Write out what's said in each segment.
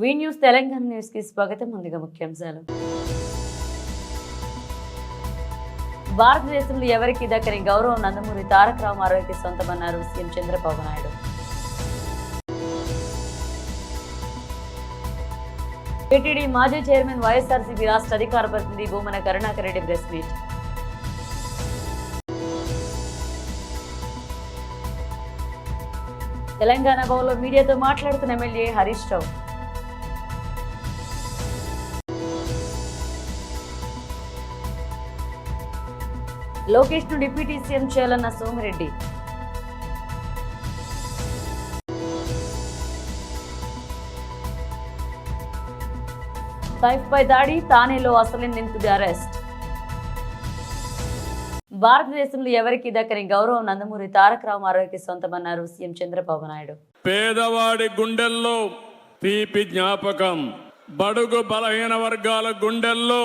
వి news Telangana news కి స్వాగతం. ముందుగా ముఖ్యాంశాలు. భారతదేశంలో ఎవరికి దక్కని గౌరవం నందమూరి తారక రామారావుకి సొంతమన్నారు సీఎం చంద్రబాబు నాయుడు. టీటీడీ మాజీ చైర్మన్ వైఎస్ఆర్సీపీ రాష్ట్ర అధికార ప్రతినిధి భూమన కరుణాకర్ రెడ్డి ప్రెస్ మీట్. తెలంగాణ భవన్లో మీడియాతో మాట్లాడుతున్న ఎమ్మెల్యే హరీష్ రావు. లోకేష్ ను డిప్యూటీ సీఎం చేయాలన్న సోమిరెడ్డి. సైఫ్ పై దాడి, తానేలో అసలు నిందితుడి అరెస్ట్. భారతదేశంలో ఎవరికి దక్కని గౌరవం నందమూరి తారక రామారావుకి సొంతమన్నారు సీఎం చంద్రబాబు నాయుడు. పేదవాడి గుండెల్లో తీపి జ్ఞాపకం, బడుగు బలహీన వర్గాల గుండెల్లో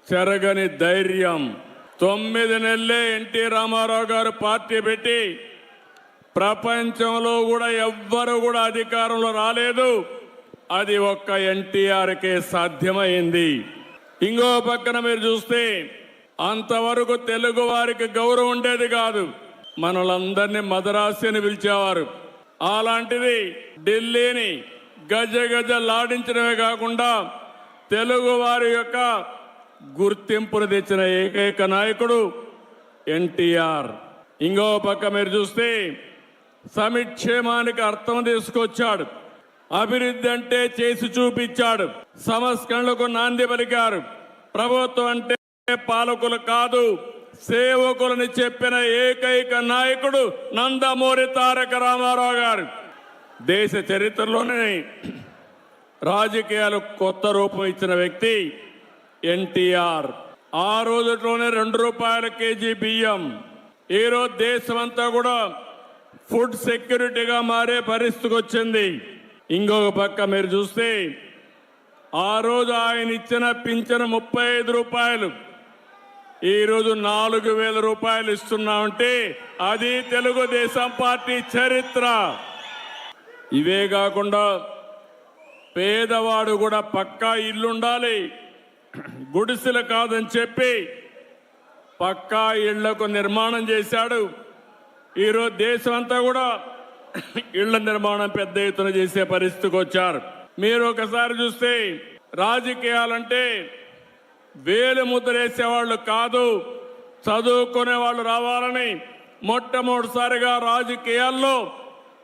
చెరగని ధైర్యం. 9 నెలలే ఎన్టీ రామారావు గారు పార్టీ పెట్టి ప్రపంచంలో కూడా ఎవ్వరు కూడా అధికారంలో రాలేదు. అది ఒక్క ఎన్టీఆర్కే సాధ్యమైంది. ఇంకో పక్కన మీరు చూస్తే అంతవరకు తెలుగు వారికి గౌరవం ఉండేది కాదు. మనలందరినీ మదరాసి అని పిలిచేవారు. అలాంటిది ఢిల్లీని గజ గజ లాడించడమే కాకుండా తెలుగు వారి యొక్క గుర్తింపును తెచ్చిన ఏకైక నాయకుడు ఎన్టీఆర్. ఇంకో పక్క మీరు చూస్తే సమిక్షేమానికి అర్థం తీసుకొచ్చాడు. అభివృద్ధి అంటే చేసి చూపించాడు. సంస్కరణలకు నాంది పలికారు. ప్రభుత్వం అంటే పాలకులు కాదు, సేవకులని చెప్పిన ఏకైక నాయకుడు నందమూరి తారక రామారావు గారు. దేశ చరిత్రలోనే రాజకీయాలు కొత్త రూపం ఇచ్చిన వ్యక్తి ఎన్టీఆర్. ఆ రోజులోనే 2 రూపాయల కేజీ బియ్యం. ఈరోజు దేశమంతా కూడా ఫుడ్ సెక్యూరిటీగా మారే పరిస్థితికి వచ్చింది. ఇంకొక పక్క మీరు చూస్తే ఆ రోజు ఆయన ఇచ్చిన పింఛను 35 రూపాయలు, ఈరోజు 4,000 రూపాయలు ఇస్తున్నామంటే అది తెలుగుదేశం పార్టీ చరిత్ర. ఇవే కాకుండా పేదవాడు కూడా పక్కా ఇల్లుండాలి, గుడిసెలు కాదని చెప్పి పక్కా ఇళ్లకు నిర్మాణం చేశాడు. ఈరోజు దేశం అంతా కూడా ఇళ్ల నిర్మాణం పెద్ద ఎత్తున చేసే పరిస్థితికి వచ్చారు. మీరు ఒకసారి చూస్తే రాజకీయాలంటే వేలు ముద్రేసేవాళ్ళు కాదు, చదువుకునే వాళ్ళు రావాలని మొట్టమొదటిసారిగా రాజకీయాల్లో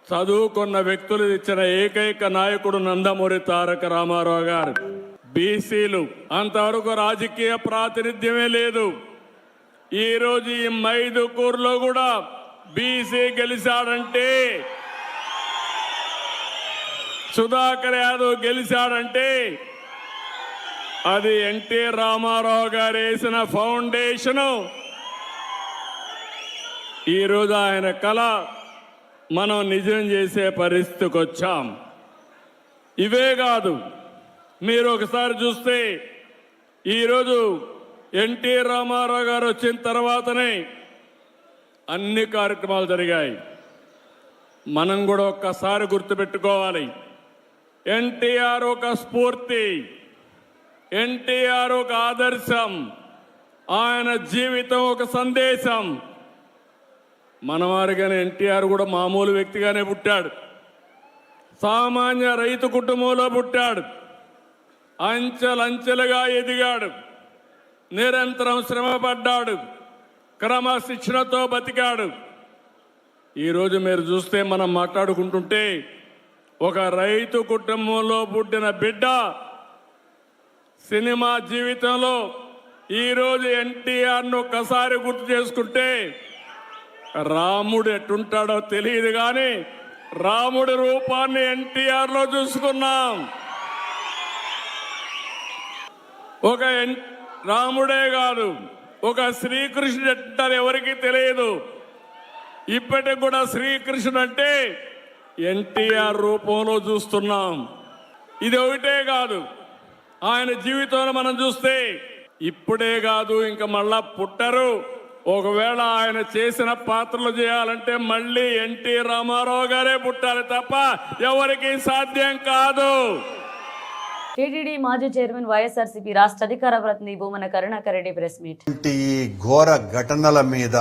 చదువుకున్న వ్యక్తులు ఇచ్చిన ఏకైక నాయకుడు నందమూరి తారక రామారావు గారు. బీసీలు అంతవరకు రాజకీయ ప్రాతినిధ్యమే లేదు. ఈరోజు ఈ మైదుకూరులో కూడా బీసీ గెలిచాడంటే, సుధాకర్ యాదవ్ గెలిచాడంటే అది ఎన్టీ రామారావు గారు వేసిన ఫౌండేషను. ఈరోజు ఆయన కళ మనం నిజం చేసే పరిస్థితికి వచ్చాం. ఇవే కాదు, మీరు ఒకసారి చూస్తే ఈరోజు ఎన్టీ రామారావు గారు వచ్చిన తర్వాతనే అన్ని కార్యక్రమాలు జరిగాయి. మనం కూడా ఒక్కసారి గుర్తుపెట్టుకోవాలి, ఎన్టీఆర్ ఒక స్ఫూర్తి, ఎన్టీఆర్ ఒక ఆదర్శం, ఆయన జీవితం ఒక సందేశం. మనవారిగానే ఎన్టీఆర్ కూడా మామూలు వ్యక్తిగానే పుట్టాడు. సామాన్య రైతు కుటుంబంలో పుట్టాడు. అంచెలంచెలుగా ఎదిగాడు. నిరంతరం శ్రమపడ్డాడు. క్రమశిక్షణతో బతికాడు. ఈరోజు మీరు చూస్తే మనం మాట్లాడుకుంటుంటే ఒక రైతు కుటుంబంలో పుట్టిన బిడ్డ సినిమా జీవితంలో ఈరోజు ఎన్టీఆర్ను ఒక్కసారి గుర్తు చేసుకుంటే రాముడు ఎట్టుంటాడో తెలియదు, కానీ రాముడి రూపాన్ని ఎన్టీఆర్లో చూసుకున్నాం. ఒక రాముడే కాదు, ఒక శ్రీకృష్ణుడు ఎట్టారు ఎవరికి తెలియదు. ఇప్పటికి కూడా శ్రీకృష్ణుడు అంటే ఎన్టీఆర్ రూపంలో చూస్తున్నాం. ఇది ఒకటే కాదు, ఆయన జీవితంలో మనం చూస్తే ఇప్పుడే కాదు ఇంకా మళ్ళా పుట్టరు. ఒకవేళ ఆయన చేసిన పాత్రలు చేయాలంటే మళ్ళీ ఎన్టీ రామారావు గారే పుట్టాలి తప్ప ఎవరికి సాధ్యం కాదు. టీటీడీ మాజీ చైర్మన్ వైఎస్ఆర్సీపీ రాష్ట్ర అధికార ప్రతినిధి భూమన కరుణాకర్ రెడ్డి ప్రెస్ మీట్. ఈ ఘోర ఘటనల మీద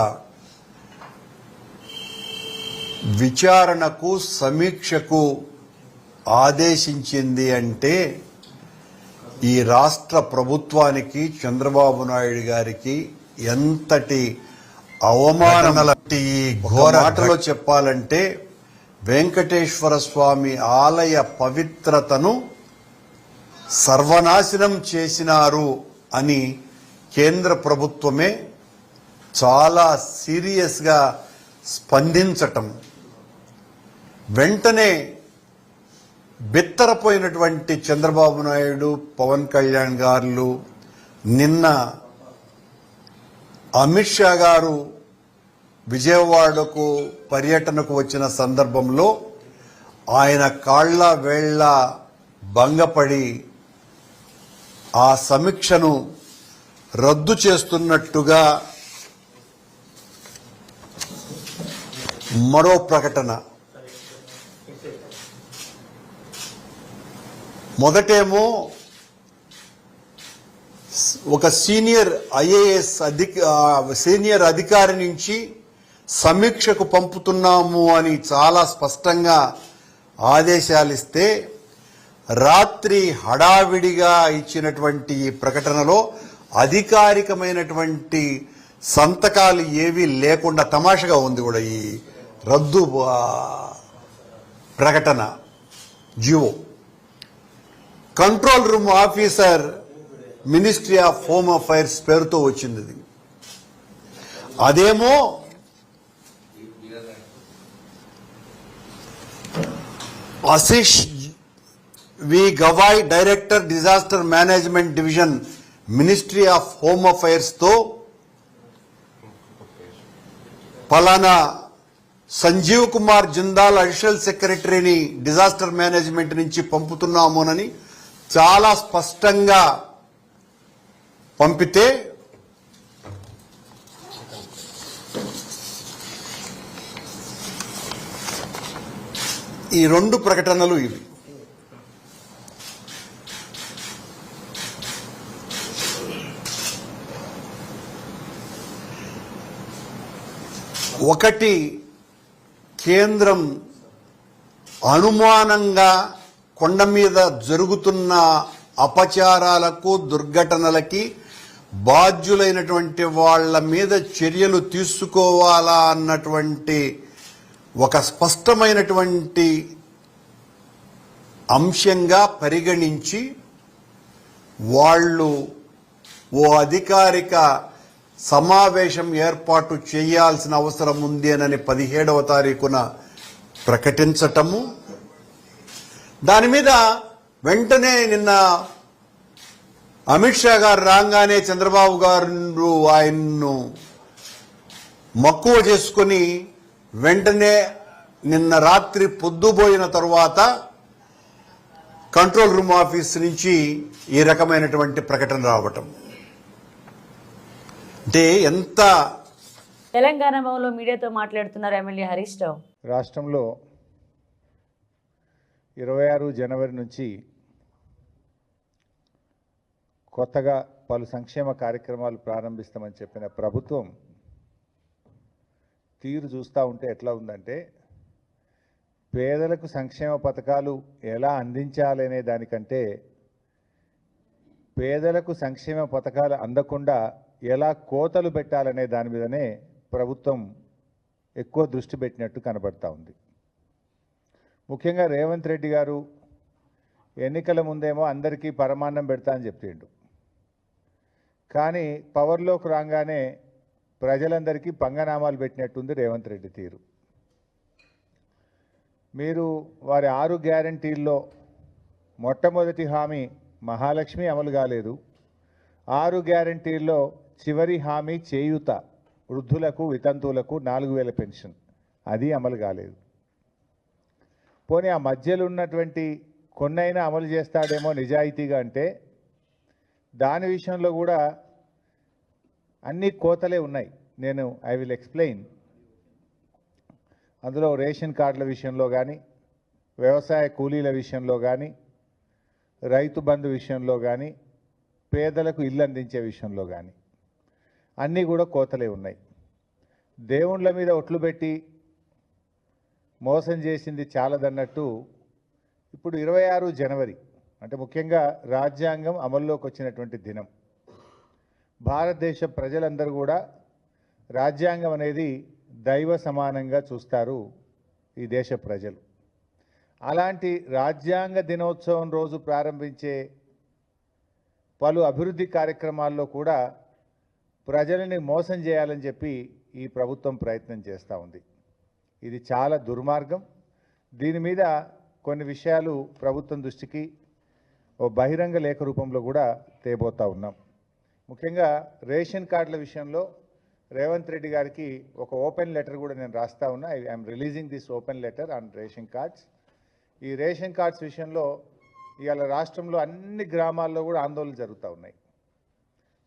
విచారణకు సమీక్షకు ఆదేశించింది అంటే ఈ రాష్ట్ర ప్రభుత్వానికి చంద్రబాబు నాయుడు గారికి ఎంతటి అవమానాల ఈ ఘోర మాటలో చెప్పాలంటే వెంకటేశ్వర స్వామి ఆలయ పవిత్రతను సర్వనాశనం చేసినారు అని కేంద్ర ప్రభుత్వమే చాలా సీరియస్గా స్పందించటం, వెంటనే బిత్తరపోయినటువంటి చంద్రబాబు నాయుడు, పవన్ కళ్యాణ్ గారు నిన్న అమిత్ షా గారు విజయవాడకు పర్యటనకు వచ్చిన సందర్భంలో ఆయన కాళ్ల వేళ్ల భంగపడి ఆ సమీక్షను రద్దు చేస్తున్నట్టుగా మరో ప్రకటన. మొదటేమో ఒక సీనియర్ ఐఏఎస్ సీనియర్ అధికారి నుంచి సమీక్షకు పంపుతున్నాము అని చాలా స్పష్టంగా ఆదేశాలు ఇస్తే, రాత్రి హడావిడిగా ఇచ్చినటువంటి ఈ ప్రకటనలో అధికారికమైనటువంటి సంతకాలు ఏవీ లేకుండా తమాషగా ఉంది కూడా ఈ రద్దు ప్రకటన GO. Control room officer ministry of home affairs పేరుతో వచ్చింది. అదేమో Ashish V Gavai, director disaster management division, ministry of home affairs తో ఫలానా సంజీవ్ కుమార్ జిందాల్ అడిషనల్ సెక్రటరీని డిజాస్టర్ మేనేజ్మెంట్ నుంచి పంపుతున్నామోనని చాలా స్పష్టంగా పంపితే, ఈ రెండు ప్రకటనలు ఇవి. ఒకటి, కేంద్రం అనుమానంగా కొండ మీద జరుగుతున్న అపచారాలకు, దుర్ఘటనలకి బాధ్యులైనటువంటి వాళ్ళ మీద చర్యలు తీసుకోవాలా అన్నటువంటి ఒక స్పష్టమైనటువంటి అంశంగా పరిగణించి వాళ్ళు ఓ అధికారిక సమావేశం ఏర్పాటు చేయాల్సిన అవసరం ఉంది అని 17వ తారీఖున ప్రకటించటము. దాని మీద వెంటనే నిన్న అమిత్ షా గారు రాగానే చంద్రబాబు గారు ఆయన్ను మక్కువ చేసుకుని వెంటనే నిన్న రాత్రి పొద్దుపోయిన తరువాత కంట్రోల్ రూమ్ ఆఫీస్ నుంచి ఈ రకమైనటువంటి ప్రకటన రావటం అంటే ఎంత. తెలంగాణ భవన్లో మీడియాతో మాట్లాడుతున్నారు ఎమ్మెల్యే హరీష్ రావు. రాష్ట్రంలో 26 జనవరి నుంచి కొత్తగా పలు సంక్షేమ కార్యక్రమాలు ప్రారంభిస్తామని చెప్పిన ప్రభుత్వం తీరు చూస్తూ ఉంటే ఎట్లా ఉందంటే, పేదలకు సంక్షేమ పథకాలు ఎలా అందించాలనే దానికంటే పేదలకు సంక్షేమ పథకాలు అందకుండా ఎలా కోతలు పెట్టాలనే దాని మీదనే ప్రభుత్వం ఎక్కువ దృష్టి పెట్టినట్టు కనబడతా ఉంది. ముఖ్యంగా రేవంత్ రెడ్డి గారు ఎన్నికల ముందేమో అందరికీ పరమాన్నం పెడతా అని చెప్పిండు, కానీ పవర్లోకి రాగానే ప్రజలందరికీ పంగనామాలు పెట్టినట్టుంది రేవంత్ రెడ్డి తీరు. మీరు వారి 6 గ్యారంటీల్లో మొట్టమొదటి హామీ మహాలక్ష్మి అమలు కాలేదు. 6 గ్యారంటీల్లో చివరి హామీ చేయూత, వృద్ధులకు వితంతువులకు 4000 పెన్షన్, అది అమలు కాలేదు. పోనీ ఆ మధ్యలో ఉన్నటువంటి కొన్నైనా అమలు చేస్తాడేమో నిజాయితీగా అంటే, దాని విషయంలో కూడా అన్ని కోతలే ఉన్నాయి. I will explain. అందులో రేషన్ కార్డుల విషయంలో కానీ, వ్యవసాయ కూలీల విషయంలో కానీ, రైతు బంధు విషయంలో కానీ పేదలకు ఇల్లు అందించే విషయంలో కానీ అన్నీ కూడా కోతలే ఉన్నాయి. దేవుళ్ళ మీద ఒట్లు పెట్టి మోసం చేసింది చాలదన్నట్టు ఇప్పుడు 26 జనవరి అంటే ముఖ్యంగా రాజ్యాంగం అమల్లోకి వచ్చినటువంటి దినం. భారతదేశ ప్రజలందరూ కూడా రాజ్యాంగం అనేది దైవ సమానంగా చూస్తారు ఈ దేశ ప్రజలు. అలాంటి రాజ్యాంగ దినోత్సవం రోజు ప్రారంభించే పలు అభివృద్ధి కార్యక్రమాల్లో కూడా ప్రజలని మోసం చేయాలని చెప్పి ఈ ప్రభుత్వం ప్రయత్నం చేస్తూ ఉంది. ఇది చాలా దుర్మార్గం. దీని మీద కొన్ని విషయాలు ప్రభుత్వం దృష్టికి ఓ బహిరంగ లేఖ రూపంలో కూడా తేబోతా ఉన్నాం. ముఖ్యంగా రేషన్ కార్డుల విషయంలో రేవంత్ రెడ్డి గారికి ఒక ఓపెన్ లెటర్ కూడా నేను రాస్తా ఉన్నా. I'm releasing this open letter on ration cards. ఈ రేషన్ కార్డ్స్ విషయంలో ఇవాళ రాష్ట్రంలో అన్ని గ్రామాల్లో కూడా ఆందోళనలు జరుగుతూ ఉన్నాయి.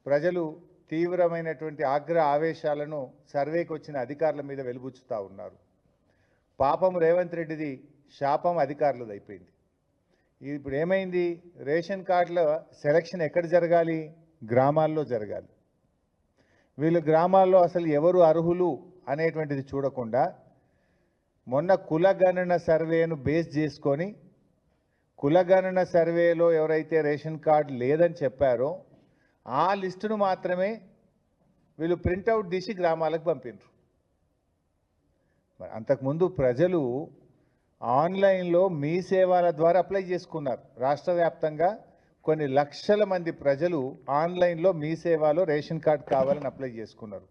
ప్రజలు తీవ్రమైనటువంటి ఆవేశాలను సర్వేకి వచ్చిన అధికారుల మీద వెలుబుచ్చుతూ ఉన్నారు. పాపం రేవంత్ రెడ్డిది, శాపం అధికారులది అయిపోయింది. ఇప్పుడు ఏమైంది? రేషన్ కార్డుల సెలక్షన్ ఎక్కడ జరగాలి? గ్రామాల్లో జరగాలి. వీళ్ళు గ్రామాల్లో అసలు ఎవరు అర్హులు అనేటువంటిది చూడకుండా మొన్న కులగణన సర్వేను బేస్ చేసుకొని కులగణన సర్వేలో ఎవరైతే రేషన్ కార్డు లేదని చెప్పారో ఆ లిస్టును మాత్రమే వీళ్ళు ప్రింటౌట్ తీసి గ్రామాలకు పంపినారు. మరి అంతకుముందు ప్రజలు ఆన్లైన్లో మీ సేవల ద్వారా అప్లై చేసుకున్నారు. రాష్ట్ర వ్యాప్తంగా కొన్ని లక్షల మంది ప్రజలు ఆన్లైన్లో మీ సేవలో రేషన్ కార్డు కావాలని అప్లై చేసుకున్నారు.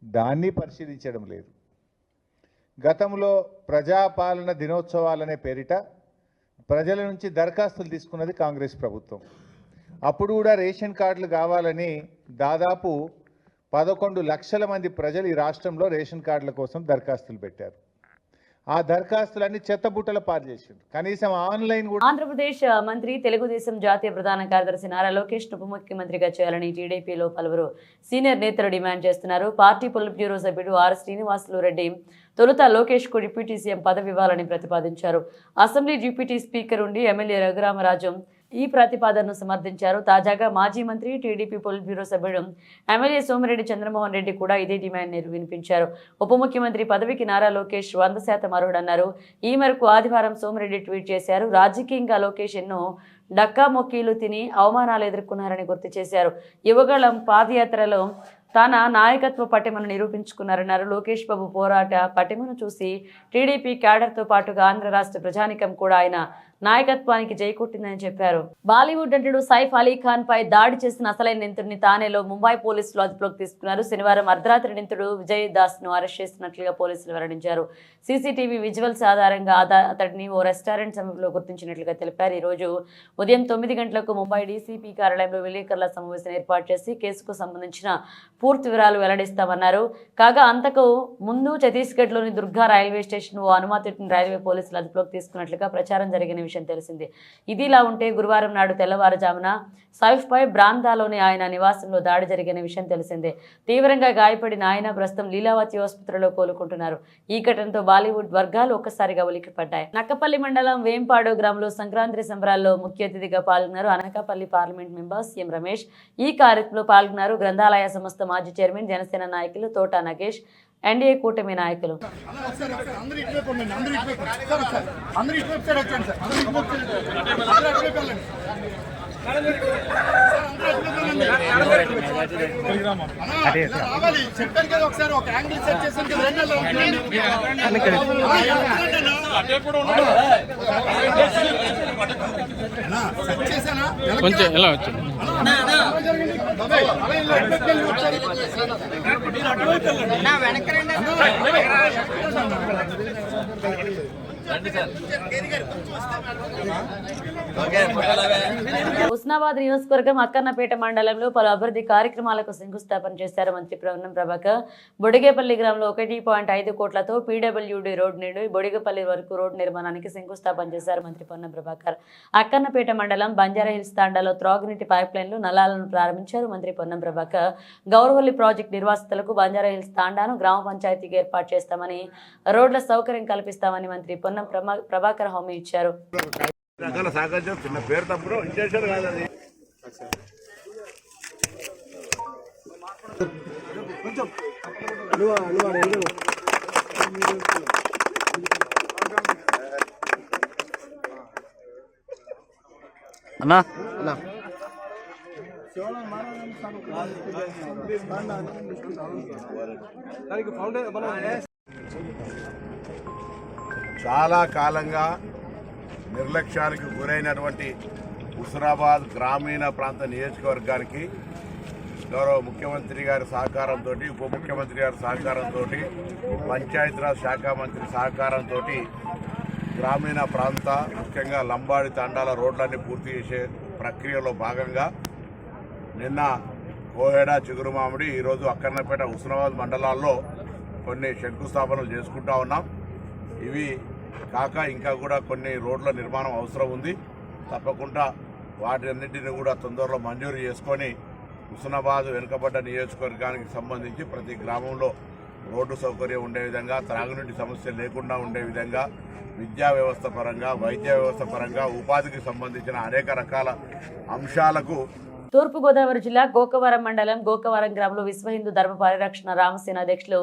దాన్ని పరిశీలించడం లేదు. గతంలో ప్రజాపాలన దినోత్సవాలనే పేరిట ప్రజల నుంచి దరఖాస్తులు తీసుకున్నది కాంగ్రెస్ ప్రభుత్వం. అప్పుడు కూడా రేషన్ కార్డులు కావాలని దాదాపు 11 లక్షల మంది ప్రజలు ఈ రాష్ట్రంలో రేషన్ కార్డుల కోసం దరఖాస్తులు పెట్టారు. ఆ దరఖాస్తులన్నీ చెత్తబుట్టల పాలు చేసిండు. కనీసం ఆన్లైన్ కూడా. ఆంధ్రప్రదేశ్ మంత్రి తెలుగుదేశం జాతీయ ప్రధాన కార్యదర్శి నారా లోకేష్ ఉప ముఖ్యమంత్రిగా చేయాలని టీడీపీలో పలువురు సీనియర్ నేతలు డిమాండ్ చేస్తున్నారు. పార్టీ పొలిట్ బ్యూరో సభ్యుడు ఆర్ శ్రీనివాసులు రెడ్డి తొలుత లోకేష్ కు డిప్యూటీ సీఎం పదవి ఇవ్వాలని ప్రతిపాదించారు. అసెంబ్లీ డిప్యూటీ స్పీకర్ ఉండి ఎమ్మెల్యే రఘురామరాజు ఈ ప్రతిపాదనను సమర్థించారు. తాజాగా మాజీ మంత్రి టీడీపీ పొలిట్ బ్యూరో సభ్యుడు ఎమ్మెల్యే సోమిరెడ్డి చంద్రమోహన్ రెడ్డి కూడా ఇదే డిమాండ్ వినిపించారు. ఉప ముఖ్యమంత్రి పదవికి నారా లోకేష్ 100% అర్హుడన్నారు. ఈ మేరకు ఆదివారం సోమిరెడ్డి ట్వీట్ చేశారు. రాజకీయంగా లోకేష్ ఎన్నో డక్కా మొక్కీలు తిని అవమానాలు ఎదుర్కొన్నారని గుర్తు చేశారు. యువగళం పాదయాత్రలో తన నాయకత్వ పటిమను నిరూపించుకున్నారన్నారు. లోకేష్ బాబు పోరాట పటిమను చూసి టీడీపీ క్యాడర్తో పాటుగా ఆంధ్ర రాష్ట్ర ప్రజానికం కూడా ఆయన నాయకత్వానికి జైకొట్టిందని చెప్పారు. బాలీవుడ్ నటుడు సైఫ్ అలీ ఖాన్ పై దాడి చేసిన అసలైన నిందితుడిని తానేలో ముంబై పోలీసులు అదుపులోకి తీసుకున్నారు. శనివారం అర్ధరాత్రి నిందితుడు విజయ్ దాస్ ను అరెస్ట్ చేసినట్లుగా పోలీసులు వెల్లడించారు. సీసీటీవీ విజువల్స్ ఆధారంగా అతడిని ఓ రెస్టారెంట్ సమీపంలో గుర్తించినట్లుగా తెలిపారు. ఈ రోజు ఉదయం 9 గంటలకు ముంబై డీసీపీ కార్యాలయంలో విలేకరుల సమావేశం ఏర్పాటు చేసి కేసుకు సంబంధించిన పూర్తి వివరాలు వెల్లడిస్తామన్నారు. కాగా అంతకు ముందు ఛత్తీస్గఢ్లోని దుర్గా రైల్వే స్టేషన్ ఓ అనుమతిని రైల్వే పోలీసులు అదుపులోకి తీసుకున్నట్లుగా ప్రచారం జరిగిన విషయం తెలిసింది. ఇదిలా ఉంటే గురువారం నాడు తెల్లవారుజామున సైఫ్ పై బ్రాందాలోని ఆయన నివాసంలో దాడి జరిగిన విషయం తెలిసిందే. తీవ్రంగా గాయపడిన ఆయన ప్రస్తుతం లీలావతి ఆసుపత్రిలో కోలుకుంటున్నారు. ఈ ఘటనతో బాలీవుడ్ వర్గాలు ఒక్కసారిగా ఉలిక్కిపడ్డాయి. నక్కపల్లి మండలం వేంపాడు గ్రామంలో సంక్రాంతి సంబరాల్లో ముఖ్య అతిథిగా పాల్గొన్నారు. Anakapalli parliament member CM Ramesh ఈ కార్యక్రమంలో పాల్గొన్నారు. గ్రంథాలయ సంస్థ మాజీ చైర్మన్ జనసేన నాయకులు తోట నగేష్, ఎన్డీఏ కూటమి నాయకులు. కొంచెం ఎలా వచ్చింది హుస్నాబాద్ నియోజకవర్గం అక్కన్నపేట మండలంలో పలు అభివృద్ధి కార్యక్రమాలకు శంకుస్థాపన చేశారు మంత్రి పొన్నం ప్రభాకర్. బొడిగేపల్లి గ్రామంలో 1.5 కోట్లతో పీడబ్ల్యూడీ రోడ్ నుండి బొడిగేపల్లి వరకు రోడ్డు నిర్మాణానికి శంకుస్థాపన చేశారు మంత్రి పొన్నం ప్రభాకర్. అక్కన్నపేట మండలం బంజారాహిల్స్ తాండాలో త్రాగునీటి పైప్ లైన్లు నలాలను ప్రారంభించారు మంత్రి పొన్నం ప్రభాకర్. గౌరవల్లి ప్రాజెక్టు నిర్వాసితులకు బంజారాహిల్స్ తాండాను గ్రామ పంచాయతీకి ఏర్పాటు చేస్తామని, రోడ్ల సౌకర్యం కల్పిస్తామని మంత్రి పొన్నం ప్రభాకర్ హామీ ఇచ్చారు. రకాల సహకరించారు. చిన్న పేరు తప్పుడు ఇంటెన్షన్ కాదు అది. అన్నా చాలా కాలంగా నిర్లక్ష్యానికి గురైనటువంటి హుస్నాబాద్ గ్రామీణ ప్రాంత నియోజకవర్గానికి గౌరవ ముఖ్యమంత్రి గారి సహకారంతో, ఉప ముఖ్యమంత్రి గారి సహకారంతో, పంచాయతీరాజ్ శాఖ మంత్రి సహకారంతో గ్రామీణ ప్రాంత ముఖ్యంగా లంబాడి తండాల రోడ్లన్నీ పూర్తి చేసే ప్రక్రియలో భాగంగా నిన్న కోహెడ, చిగురుమామిడి, ఈరోజు అక్కన్నపేట, హుస్నాబాద్ మండలాల్లో కొన్ని శంకుస్థాపనలు చేసుకుంటా ఉన్నాం. ఇవి కాక ఇంకా కూడా కొన్ని రోడ్ల నిర్మాణం అవసరం ఉంది. తప్పకుండా వాటన్నిటిని కూడా తొందరలో మంజూరు చేసుకొని హుస్నాబాద్ వెనుకబడ్డ నియోజకవర్గానికి సంబంధించి ప్రతి గ్రామంలో రోడ్డు సౌకర్యం ఉండే విధంగా, త్రాగునీటి సమస్య లేకుండా ఉండే విధంగా, విద్యా వ్యవస్థ పరంగా, వైద్య వ్యవస్థ పరంగా, ఉపాధికి సంబంధించిన అనేక రకాల అంశాలకు తూర్పుగోదావరి జిల్లా గోకవరం మండలం గోకవరం గ్రామంలో విశ్వ హిందూ ధర్మ పరిరక్షణ రామసేన అధ్యక్షులు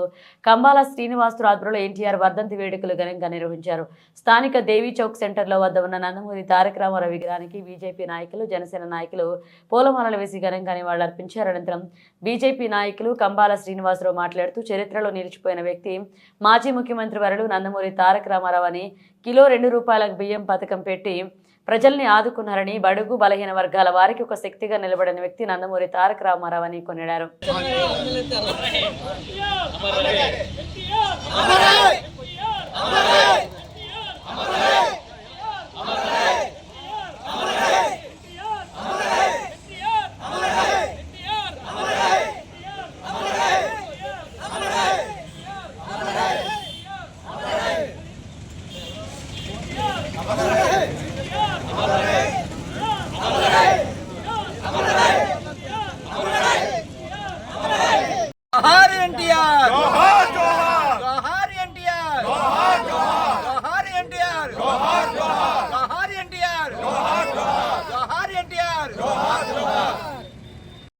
కంబాల శ్రీనివాసరావు ఆధ్వర్యంలో ఎన్టీఆర్ వర్ధంతి వేడుకలు ఘనంగా నిర్వహించారు. స్థానిక దేవీ చౌక్ సెంటర్లో వద్ద ఉన్న నందమూరి తారక రామారావు విగ్రహానికి బీజేపీ నాయకులు, జనసేన నాయకులు పూలమాలలు వేసి ఘనంగా నివాళులర్పించారు. అనంతరం బీజేపీ నాయకులు కంబాల శ్రీనివాసరావు మాట్లాడుతూ చరిత్రలో నిలిచిపోయిన వ్యక్తి మాజీ ముఖ్యమంత్రి వర్యులు నందమూరి తారక రామారావు అని కిలో ₹2 బియ్యం పథకం పెట్టి ప్రజల్ని ఆదుకున్నారని, బడుగు బలహీన వర్గాల వారికి ఒక శక్తిగా నిలబడిన వ్యక్తి నందమూరి తారక రామారావు అని కొనియాడారు.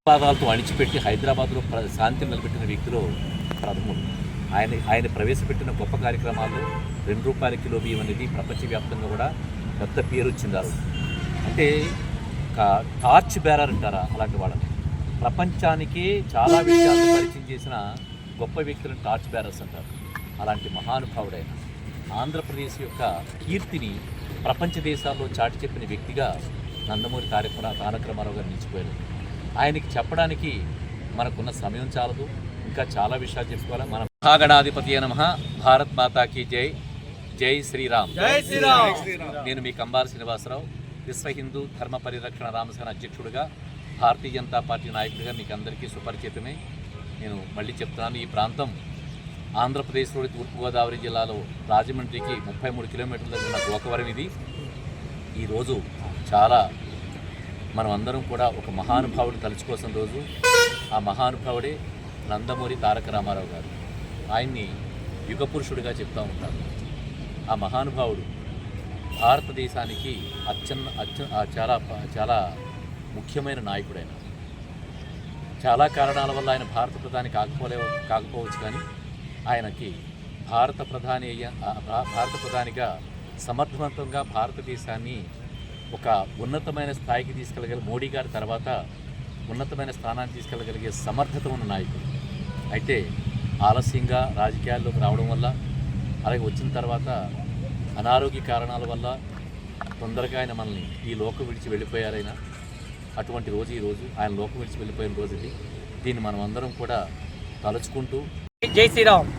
పాదాలతో అణిచిపెట్టి హైదరాబాద్లో శాంతిని నిలబెట్టిన వ్యక్తిలో ప్రథముడు. ఆయన ప్రవేశపెట్టిన గొప్ప కార్యక్రమాల్లో ₹2 కిలో బియ్యం అనేది ప్రపంచవ్యాప్తంగా కూడా పెద్ద పేరు వచ్చిందారు. అంటే టార్చ్ బేరర్ అంటారా అలాంటి వాళ్ళని. ప్రపంచానికి చాలా విషయాలను పరిచయం చేసిన గొప్ప వ్యక్తులను టార్చ్ బేరర్స్ అంటారు. అలాంటి మహానుభావుడైన ఆంధ్రప్రదేశ్ యొక్క కీర్తిని ప్రపంచ దేశాల్లో చాటి చెప్పిన వ్యక్తిగా నందమూరి తారక రామారావు గారు నిలిచిపోయారు. ఆయనకి చెప్పడానికి మనకున్న సమయం చాలదు, ఇంకా చాలా విషయాలు చెప్పుకోవాలి. మన మహాగణాధిపతి నమః. భారత్ మాతాకి జై. జై శ్రీరామ్. జై శ్రీరామ్. నేను మీ కంబాల శ్రీనివాసరావు, విశ్వ హిందూ ధర్మ పరిరక్షణ రామసేన అధ్యక్షుడిగా, భారతీయ జనతా పార్టీ నాయకుడిగా మీకు అందరికీ సుపరిచితమే. నేను మళ్ళీ చెప్తున్నాను, ఈ ప్రాంతం ఆంధ్రప్రదేశ్లోని తూర్పుగోదావరి జిల్లాలో రాజమండ్రికి 33 కిలోమీటర్ల దగ్గర ఉన్న గోకవరం ఇది. ఈరోజు చాలా మనం అందరం కూడా ఒక మహానుభావుడు తలుచుకోసం రోజు. ఆ మహానుభావుడే నందమూరి తారక రామారావు గారు. ఆయన్ని యుగపురుషుడిగా చెప్తూ ఉంటారు. ఆ మహానుభావుడు భారతదేశానికి చాలా చాలా ముఖ్యమైన నాయకుడైన. చాలా కారణాల వల్ల ఆయన భారత ప్రధాని కాకపోవచ్చు, కానీ ఆయనకి భారత ప్రధానిగా సమర్థవంతంగా భారతదేశాన్ని ఒక ఉన్నతమైన స్థాయికి తీసుకెళ్ళగలిగే, మోడీ గారి తర్వాత ఉన్నతమైన స్థానాన్ని తీసుకెళ్ళగలిగే సమర్థత ఉన్న నాయకుడు. అయితే ఆలస్యంగా రాజకీయాల్లోకి రావడం వల్ల, అలాగే వచ్చిన తర్వాత అనారోగ్య కారణాల వల్ల తొందరగా ఆయన మనల్ని ఈ లోకం విడిచి వెళ్ళిపోయారైనా. అటువంటి రోజు ఈరోజు ఆయన లోకం విడిచి వెళ్ళిపోయిన రోజు ఇది. దీన్ని మనం అందరం కూడా తలుచుకుంటూ జై శ్రీరామ్.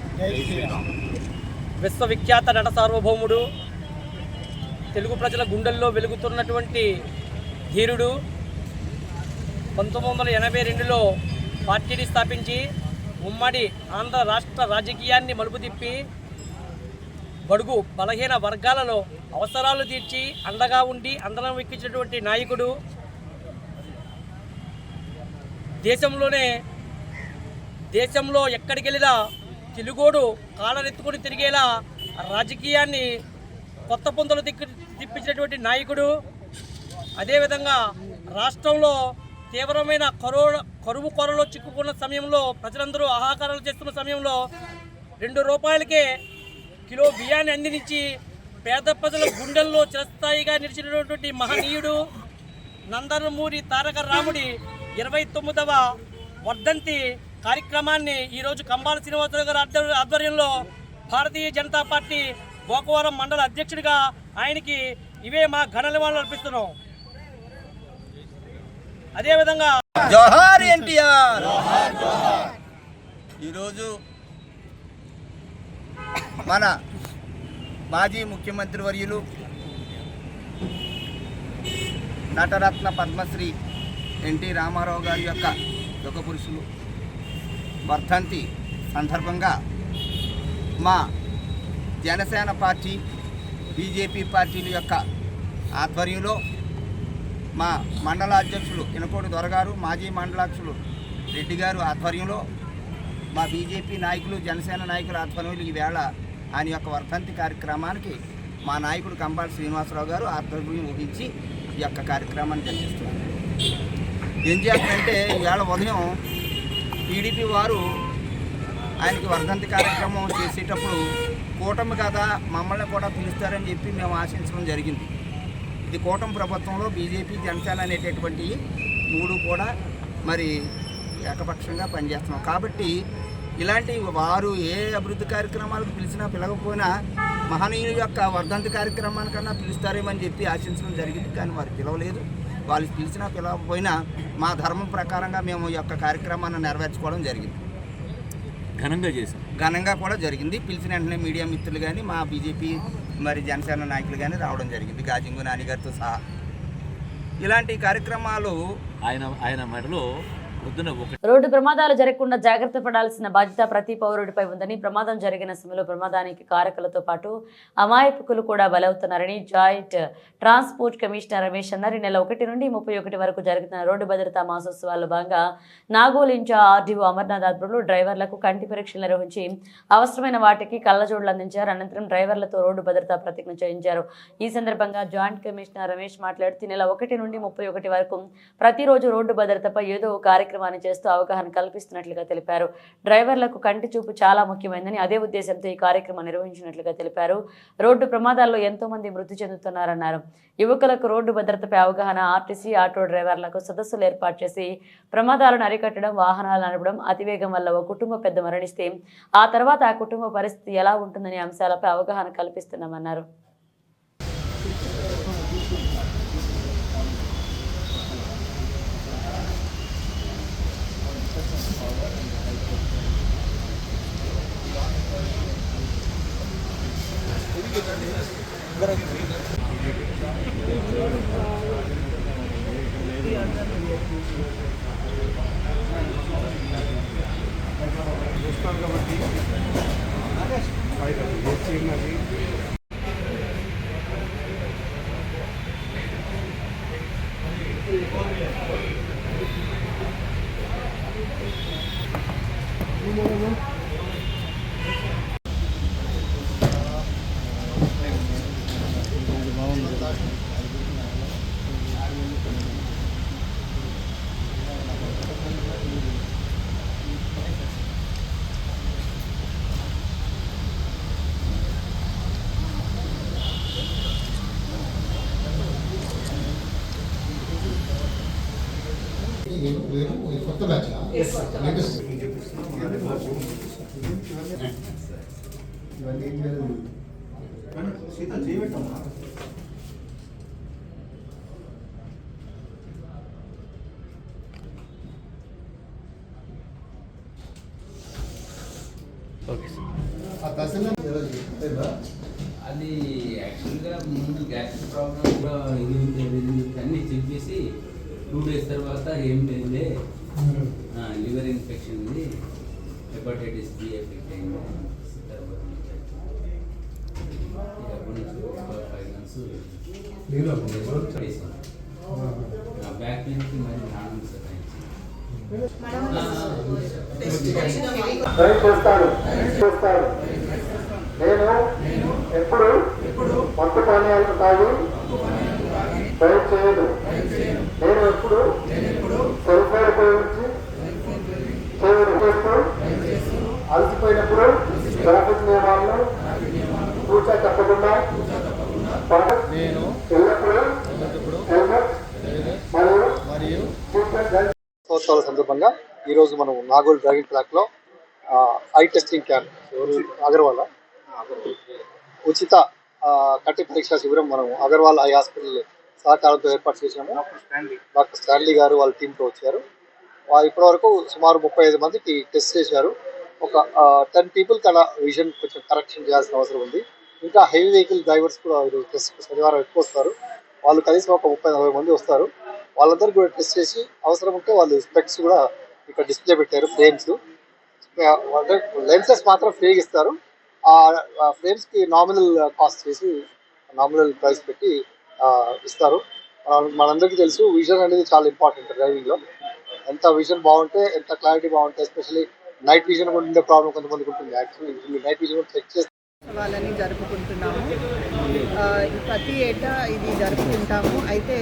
విశ్వవిఖ్యాత నట సార్వభౌముడు, తెలుగు ప్రజల గుండెల్లో వెలుగుతున్నటువంటి ధీరుడు. 1982లో పార్టీని స్థాపించి ఉమ్మడి ఆంధ్ర రాష్ట్ర రాజకీయాన్ని మలుపు తిప్పి బడుగు బలహీన వర్గాలలో అవసరాలు తీర్చి అండగా ఉండి అందరం ఎక్కించినటువంటి నాయకుడు. దేశంలో ఎక్కడికి వెళ్ళినా తెలుగోడు కాళ్ళనెత్తుకొని తిరిగేలా రాజకీయాన్ని కొత్త పొందలు తిప్పించినటువంటి నాయకుడు. అదేవిధంగా రాష్ట్రంలో తీవ్రమైన కరువు కొరలో చిక్కుకున్న సమయంలో ప్రజలందరూ ఆహాకారాలు చేస్తున్న సమయంలో 2 రూపాయలకే కిలో బియ్యాన్ని అందించి పేద ప్రజల గుండెల్లో చిరస్థాయిగా నిలిచినటువంటి మహనీయుడు నందమూరి తారక రాముడి 29వ వర్ధంతి కార్యక్రమాన్ని ఈరోజు కంబాల శ్రీనివాసరావు గారి ఆధ్వర్యంలో భారతీయ జనతా పార్టీ గోకవరం మండల అధ్యక్షుడిగా ఆయనకి ఇవే మా ఘన నివాళులు అర్పిస్తున్నాం. అదేవిధంగా జోహార్ ఎన్టీఆర్. ఈరోజు మన మాజీ ముఖ్యమంత్రి వర్యులు నటరత్న పద్మశ్రీ ఎన్టీ రామారావు గారి యొక్క యుగ పురుషులు వర్ధంతి సందర్భంగా మా జనసేన పార్టీ బీజేపీ పార్టీల యొక్క ఆధ్వర్యంలో మా మండల అధ్యక్షులు ఇనకోటి దొరగారు, మాజీ మండలాధ్యక్షులు రెడ్డి గారు ఆధ్వర్యంలో మా బీజేపీ నాయకులు జనసేన నాయకుల ఆధ్వర్యంలో ఈవేళ ఆయన యొక్క వర్ధంతి కార్యక్రమానికి మా నాయకుడు కంబాల శ్రీనివాసరావు గారు ఆధ్వర్యం వహించి ఈ యొక్క కార్యక్రమాన్ని జరిపిస్తున్నారు. ఏం చేస్తారంటే ఈవేళ ఉదయం టీడీపీ వారు ఆయనకి వర్ధంతి కార్యక్రమం చేసేటప్పుడు కూటమి కదా మమ్మల్ని కూడా పిలుస్తారని చెప్పి మేము ఆశించడం జరిగింది. ఇది కూటమి ప్రభుత్వంలో బీజేపీ జనసేన అనేటటువంటి 3 కూడా మరి ఏకపక్షంగా పనిచేస్తున్నాం. కాబట్టి ఇలాంటి వారు ఏ అభివృద్ధి కార్యక్రమాలకు పిలిచినా పిలవకపోయినా మహనీయుల యొక్క వర్ధంతి కార్యక్రమానికన్నా పిలుస్తారేమని చెప్పి ఆశించడం జరిగింది. కానీ వారు పిలవలేదు. వాళ్ళు పిలిచినా పిలవకపోయినా మా ధర్మం ప్రకారంగా మేము ఈ యొక్క కార్యక్రమాన్ని నెరవేర్చుకోవడం జరిగింది. ఘనంగా కూడా జరిగింది. పిలిచిన వెంటనే మీడియా మిత్రులు కానీ మా బీజేపీ మరి జనసేన నాయకులు కానీ రావడం జరిగింది, గాజింగు నాని గారితో సహా. ఇలాంటి కార్యక్రమాలు ఆయన మెడలో రోడ్డు ప్రమాదాలు జరగకుండా జాగ్రత్త పడాల్సిన బాధ్యత ప్రతి పౌరుడిపై ఉందని, ప్రమాదం జరిగిన సమయంలో ప్రమాదానికి కారకులతో పాటు అమాయకులు కూడా బలవుతున్నారని జాయింట్ ట్రాన్స్పోర్ట్ కమిషనర్ రమేష్ అన్నారు. ఈ నెల 1 నుండి 31 వరకు జరుగుతున్న రోడ్డు భద్రతా మాసోత్సవాల్లో భాగంగా నాగోల్ ఇన్ఛార్జ్ ఆర్డీఓ అమర్నాథ్ ఆధ్వర్యంలో డ్రైవర్లకు కంటి పరీక్షలు నిర్వహించి అవసరమైన వాటికి కళ్ళజోడులు అందించారు. అనంతరం డ్రైవర్లతో రోడ్డు భద్రతా ప్రతిజ్ఞ చేయించారు. ఈ సందర్భంగా జాయింట్ కమిషనర్ రమేష్ మాట్లాడుతూ ఈ నెల 1 నుండి 31 వరకు ప్రతిరోజు రోడ్డు భద్రతపై ఏదో ఒక కార్యక్రమాన్ని చేస్తూ అవగాహన కల్పిస్తున్నట్లుగా తెలిపారు. డ్రైవర్లకు కంటి చూపు చాలా ముఖ్యమైనదని, అదే ఉద్దేశంతో ఈ కార్యక్రమం నిర్వహించినట్లుగా తెలిపారు. రోడ్డు ప్రమాదాల్లో ఎంతో మంది మృతి చెందుతున్నారన్నారు. యువకులకు రోడ్డు భద్రతపై అవగాహన, ఆర్టీసీ ఆటో డ్రైవర్లకు సదస్సులు ఏర్పాటు చేసి ప్రమాదాలను అరికట్టడం, వాహనాలు నడపడం, అతివేగం వల్ల ఓ కుటుంబ పెద్ద మరణిస్తే ఆ తర్వాత ఆ కుటుంబ పరిస్థితి ఎలా ఉంటుందనే అంశాలపై అవగాహన కల్పిస్తున్నామన్నారు. కొత్త బ్యాచ్ సీత చేయబెట్టమ్మా. అది యాక్చువల్గా ముందు గ్యాస్ ప్రాబ్లం కూడా ఇది అన్నీ చెక్ చేసి 2 days తర్వాత ఏం లేదులే, లివర్ ఇన్ఫెక్షన్ ఉంది, హెపటైటిస్ బి ఎఫెక్ట్ అయింది. అప్పటి నుంచి 5 months పడేసాను. ఆ బ్యాక్ పెయిన్కి మరి నాన్న నేను ఎప్పుడు మత్తు పానీయాలను తాగి డ్రైవ్ చేయదు. నేను ఎప్పుడు సెల్ ఫోన్ ఉపయోగించి చేస్తూ అలసిపోయినప్పుడు ట్రాఫిక్ నియమాలను పూర్తిగా తప్పకుండా నేను ఎల్లప్పుడూ హెల్మెట్ మరియు సంవత్సరాల సందర్భంగా ఈరోజు మనం నాగోల్ డ్రైవింగ్ ట్రాక్లో ఐ టెస్టింగ్ క్యాంప్ అగర్వాల్ ఉచిత కంటి పరీక్షా శిబిరం మనం అగర్వాల్ ఐ హాస్పిటల్ సహకారంతో ఏర్పాటు చేశాము. డాక్టర్ స్టాన్లీ గారు వాళ్ళ టీంతో వచ్చారు. ఇప్పటివరకు సుమారు 35 మందికి టెస్ట్ చేశారు. ఒక 10 పీపుల్కి అలా విజన్ కొంచెం కరెక్షన్ చేయాల్సిన అవసరం ఉంది. ఇంకా హెవీ వెహికల్ డ్రైవర్స్ కూడా టెస్ట్ శనివారం ఎక్కువ వస్తారు. వాళ్ళు కనీసం ఒక 30-40 మంది వస్తారు. వాళ్ళందరికీ కూడా టెస్ట్ చేసి అవసరం ఉంటే వాళ్ళు స్పెక్స్ కూడా ఇక్కడ డిస్ప్లే పెట్టారు. ఫ్రేమ్స్ లెన్సెస్ మాత్రం ఫ్రీగా ఇస్తారు. ఆ ఫ్రేమ్స్కి నామినల్ కాస్ట్ చేసి నామినల్ ప్రైస్ పెట్టి ఇస్తారు. మనందరికీ తెలుసు విజన్ అనేది చాలా ఇంపార్టెంట్ డ్రైవింగ్లో. ఎంత విజన్ బాగుంటే, ఎంత క్లారిటీ బాగుంటే, ఎస్పెషల్లీ నైట్ విజన్ కూడా ఉండే ప్రాబ్లం కొంతమందికి ఉంటుంది. యాక్చువల్లీ నైట్ విజన్ కూడా చెక్ చేస్తే వాళ్ళని జరుపుకుంటున్నాము. ప్రతి ఏటా ఇది జరుపుకుంటాము. అయితే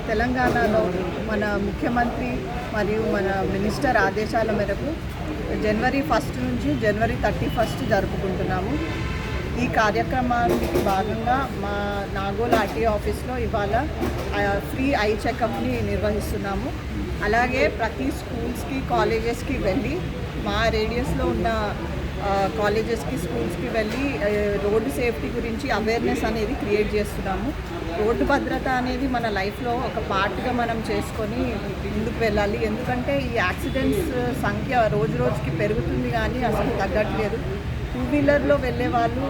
తెలంగాణలో మన ముఖ్యమంత్రి మరియు మన మినిస్టర్ ఆదేశాల మేరకు జనవరి 1 నుంచి జనవరి 31 జరుపుకుంటున్నాము. ఈ కార్యక్రమానికి భాగంగా మా నాగోల్ ఆర్టీఓ ఆఫీస్లో ఇవాళ ఫ్రీ ఐ చెకప్ని నిర్వహిస్తున్నాము. అలాగే ప్రతి స్కూల్స్కి కాలేజెస్కి వెళ్ళి మా రేడియస్లో ఉన్న కాలేజెస్కి స్కూల్స్కి వెళ్ళి రోడ్డు సేఫ్టీ గురించి అవేర్నెస్ అనేది క్రియేట్ చేస్తున్నాము. రోడ్డు భద్రత అనేది మన లైఫ్లో ఒక పార్ట్గా మనం చేసుకొని ముందుకు వెళ్ళాలి. ఎందుకంటే ఈ యాక్సిడెంట్స్ సంఖ్య రోజు రోజుకి పెరుగుతుంది కానీ అసలు తగ్గట్లేదు. 2 వీలర్లో వెళ్ళే వాళ్ళు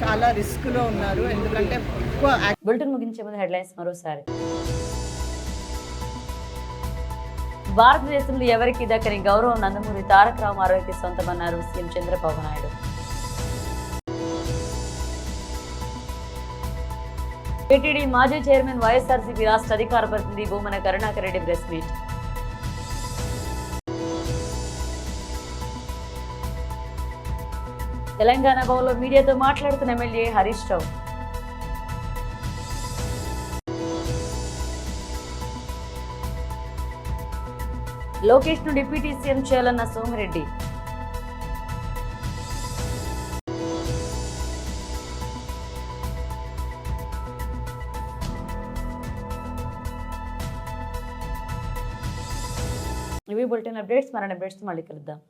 చాలా రిస్క్లో ఉన్నారు. ఎందుకంటే ఎక్కువ బులెటిన్ ముగించే ముందు హెడ్లైన్స్ మరోసారి. భారతదేశంలో ఎవరికి దక్కని గౌరవం నందమూరి తారక రామారావుకి సొంతమన్నారు సీఎం చంద్రబాబు నాయుడు. టీటీడీ మాజీ చైర్మన్ వైఎస్ఆర్సీపీ రాష్ట్ర అధికార ప్రతినిధి భూమన కరుణాకర్ రెడ్డి ప్రెస్ మీట్. తెలంగాణ భవన్లో మీడియాతో మాట్లాడుతున్న ఎమ్మెల్యే హరీష్ రావు. లోకేష్ ను డిప్యూటీ సీఎం చేయాలన్న సోమిరెడ్డి. ఇవి బులెటిన్ అప్డేట్స్. మరిన్ని అప్డేట్స్ మళ్ళీ కలుద్దాం.